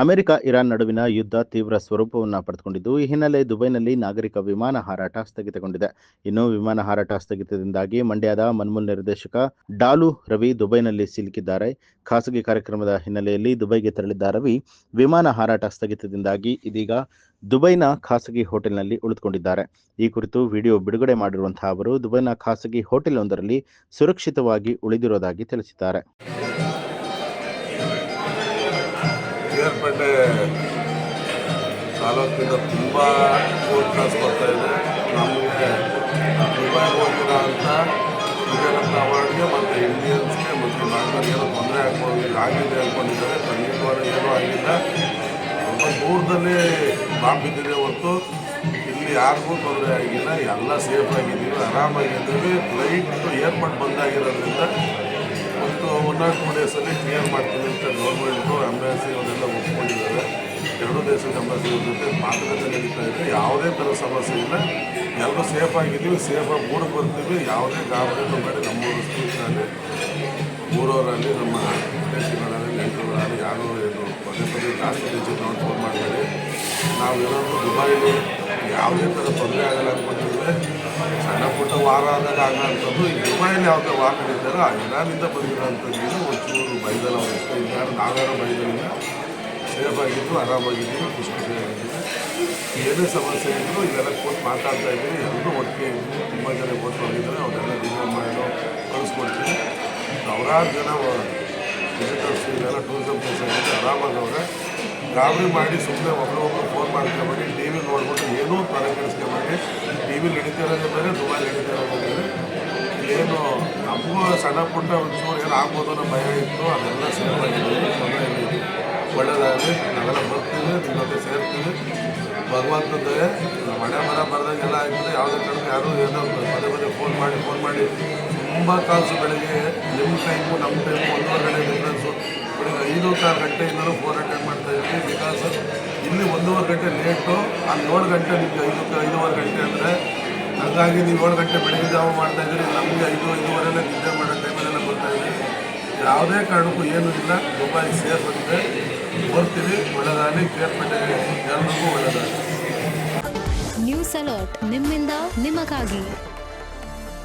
America Iran ನಡುವಿನ ಯುದ್ಧ ತೀವ್ರ ಸ್ವರೂಪವನ್ನು ಪಡೆದುಕೊಂಡಿದ್ದು, ಈ ಹಿನ್ನೆಲೆ ದುಬೈನಲ್ಲಿ ನಾಗರಿಕ ವಿಮಾನ ಹಾರಾಟ ಸ್ಥಗಿತಗೊಂಡಿದೆ. ಇನ್ನು ವಿಮಾನ ಹಾರಾಟ ಸ್ಥಗಿತದಿಂದಾಗಿ ಮಂಡ್ಯದ ಮನ್ಮೂಲ್ ನಿರ್ದೇಶಕ ಡಾಲು ರವಿ ದುಬೈನಲ್ಲಿ ಸಿಲುಕಿದ್ದಾರೆ. ಖಾಸಗಿ ಕಾರ್ಯಕ್ರಮದ ಹಿನ್ನೆಲೆಯಲ್ಲಿ ದುಬೈಗೆ ತೆರಳಿದ್ದ ರವಿ ವಿಮಾನ ಹಾರಾಟ ಸ್ಥಗಿತದಿಂದಾಗಿ ಇದೀಗ ದುಬೈನ ಖಾಸಗಿ ಹೋಟೆಲ್ನಲ್ಲಿ ಉಳಿದುಕೊಂಡಿದ್ದಾರೆ. ಈ ಕುರಿತು ವಿಡಿಯೋ ಬಿಡುಗಡೆ ಮಾಡಿರುವಂತಹ ಅವರು ದುಬೈನ ಖಾಸಗಿ ಹೋಟೆಲ್ವೊಂದರಲ್ಲಿ ಸುರಕ್ಷಿತವಾಗಿ ಉಳಿದಿರುವುದಾಗಿ ತಿಳಿಸಿದ್ದಾರೆ. ಕೇರ್ಪೇಟೆ ತಾಲೂಕಿಂದ ತುಂಬ ಫೋನ್ ಕಾಲ್ಸ್ ಬರ್ತಾ ಇದೆ. ನಮಗೆ ದುಬೈ ಹೋಗಿರೋ ಅಂತ ವಿಜಯರತ್ನ ಅವಾರ್ಡ್ಗೆ ಮತ್ತು ಇಂಡಿಯನ್ಸ್ಗೆ ಮತ್ತು ನಾಲ್ಕರಿಗೆಲ್ಲ ತೊಂದರೆ ಆಗಿದೆ ಅಂದ್ಕೊಂಡಿದ್ದಾರೆ. ಖಂಡಿತವಾದ ಏನೂ ಆಗಿಲ್ಲ. ತುಂಬ ದೂರದಲ್ಲಿ ಬಾಂಬ್ ಬಿದ್ದಿದೆ ಹೊರತು ಇಲ್ಲಿ ಯಾರಿಗೂ ತೊಂದರೆ ಆಗಿಲ್ಲ. ಎಲ್ಲ ಸೇಫ್ ಆಗಿದ್ದೀವಿ, ಆರಾಮಾಗಿದ್ದೀವಿ. ಫ್ಲೈಟ್ ಏರ್ಪೋರ್ಟ್ ಬಂದಾಗಿರೋದ್ರಿಂದ ಮತ್ತು 1 or 2 ಡೇಸಲ್ಲಿ ಕ್ಲಿಯರ್ ಮಾಡ್ತೀವಿ ಅಂತ ಗೌರ್ಮೆಂಟು ಎಂಬಸಿ ಅವರೆಲ್ಲ ಒಪ್ಕೊಂಡಿದ್ದಾರೆ. ಎರಡೂ ದೇಶದ ಎಂಬಸಿ ಜೊತೆ ಮಾತುಕತೆ ನಡೀತಾ ಇದೆ. ಯಾವುದೇ ಥರ ಸಮಸ್ಯೆ ಇಲ್ಲ. ಎಲ್ಲರೂ ಸೇಫ್ ಆಗಿದ್ದೀವಿ, ಸೇಫಾಗಿ ಊರಿಗೆ ಬರ್ತೀವಿ. ಯಾವುದೇ ಗಾಬರಿನೂ ಬೇಡ. ನಮ್ಮೂರು ಸ್ನೇಹಿತರಲ್ಲಿ ಊರವರಲ್ಲಿ ನಮ್ಮ ದೇಶಗಳಲ್ಲಿ ನೆಂಟರುಗಳಲ್ಲಿ ಯಾರೂ ಏನು ಪದೇ ಜಾಸ್ತಿ ಹೆಚ್ಚು ನಾವು ಫೋನ್ ಮಾಡಬೇಡಿ. ನಾವು ಇರೋದು ದುಬೈಲಿ ಯಾವುದೇ ಥರ ತೊಂದರೆ ಆಗಲ್ಲ ಅಂದ್ಕೊಂಡಿದ್ದರೆ ಸಣ್ಣ ಪುಟ್ಟ ವಾರ ಆದಾಗ ಆಗೋಂಥದ್ದು. ಈ ದುಬೈಲಿ ಯಾವುದೇ ವಾರ ನಡೀತಾರೋ ಇರಾನಿಂದ ಬಂದಿರೋಂಥದ್ದು ಒಂಚೂರು ಬೈದಲ್ಲ ಅವ್ರು ಎಷ್ಟೇ ಇದ್ದಾರೆ. ನಾವ್ಯಾರೋ ಬೈದಲಿಲ್ಲ. ಸೇಫಾಗಿದ್ದು ಆರಾಮಾಗಿದ್ದೀವಿ, ಖುಷಿಯಾಗಿದ್ದೀವಿ. ಏನೇ ಸಮಸ್ಯೆ ಇದ್ದರೂ ಇದೆಲ್ಲ ಕೊಟ್ಟು ಮಾತಾಡ್ತಾ ಇದ್ದೀವಿ. ಎಲ್ಲರೂ ಒಟ್ಟಿಗೆ ಇದ್ದೀವಿ. ತುಂಬ ಜನ ಕೊಟ್ಟು ಹೋಗಿದ್ದಾರೆ. ಅವರೆಲ್ಲ ರಿಸರ್ವ್ ಮಾಡೋ ಕಳಿಸ್ಕೊಡ್ತೀವಿ. ಸಾವಿರಾರು ಜನ ವಿಸಿಟರ್ಸ್ ಇದೆಲ್ಲ ಟೂರಿಸಮ್ ಪ್ಲೇಸ್ ಆಗಿದೆ. ಆರಾಮಾಗವ್ರೆ. ಗಾಬರಿ ಮಾಡಿ ಸುಮ್ಮನೆ ಒಬ್ಬರೊಬ್ಬರು ಫೋನ್ ಮಾಡ್ಕೊಬೇಡಿ. ಟಿ ವಿ ನೋಡ್ಬಿಟ್ಟು ಏನೂ ತಲೆ ಕೆಡಿಸ್ಕೊಬೇಡಿ. ಟಿ ವಿ ನಡೀತಿರೋದೇ ಬೇರೆ, ದುಬೈ ನಡೀತಿರೋದೇ ಬೇರೆ. ಏನು ನಮಗೂ ಸಣ್ಣ ಪುಟ್ಟ ಒಂಚೂರು ಏನು ಆಗ್ಬೋದು ಅನ್ನೋ ಭಯ ಇತ್ತು. ಅದೆಲ್ಲ ಸೇಫಾಗಿದ್ದೀವಿ, ತೊಂದರೆ ಇಲ್ಲ. ಒಳ್ಳೆಯದಾಗಲಿ. ನಾವೆಲ್ಲ ಬರ್ತೀವಿ, ನಿಮ್ಮ ಜೊತೆ ಸೇರ್ತೀವಿ. ಭಗವಂತದ್ದೇ ಮಳೆ ಬರ್ದಂಗೆಲ್ಲ ಆಗ್ತದೆ. ಯಾವುದೇ ಕಾರಣಕ್ಕೆ ಯಾರೂ ಏನೋ ಪದೇ ಫೋನ್ ಮಾಡಿ ತುಂಬ ಕಾಲ್ಸು ಬೆಳಗ್ಗೆ ನಿಮ್ಮ ಟೈಮು ನಮ್ಮ ಟೈಮು 1.5 ಗಂಟೆ ಡಿಫ್ರೆನ್ಸು. ಬೆಳಗ್ಗೆ 5-6 ಗಂಟೆಯಿಂದಲೂ ಫೋನ್ ಅಟೆಂಡ್ ಮಾಡ್ತಾಯಿದ್ವಿ. ಬಿಕಾಸ್ ಇಲ್ಲಿ 1.5 ಗಂಟೆ ಲೇಟು. ಅಲ್ಲಿ 7 ಗಂಟೆ ನಿಮಗೆ 5-5:15 ಗಂಟೆ ಅಂದರೆ ಹಾಗಾಗಿ ನೀವು 7 ಗಂಟೆ ಬೆಳಗ್ಗೆ ಜಾವ ಮಾಡ್ತಾಯಿದ್ದೀರಿ. ನಮಗೆ 5-5:15 ನಿದ್ದೆ ಮಾಡೋ ಟೈಮಲ್ಲೆಲ್ಲ ಬರ್ತಾಯಿದ್ದೀವಿ. ಯಾವುದೇ ಕಾರಣಕ್ಕೂ ಏನೂ ಇಲ್ಲ. ದುಬೈ ಸೇಫ್ ಅಂತೆ ಬರ್ತೀವಿ. ಒಳ್ಳೆದಾಗಲಿ. ಕೇರ್ಪೇಟೆ ಎಲ್ಲರಿಗೂ ಒಳ್ಳೆದಾಗಲಿ. ನ್ಯೂಸ್ ಅಲರ್ಟ್ ನಿಮ್ಮಿಂದ ನಿಮಗಾಗಿ.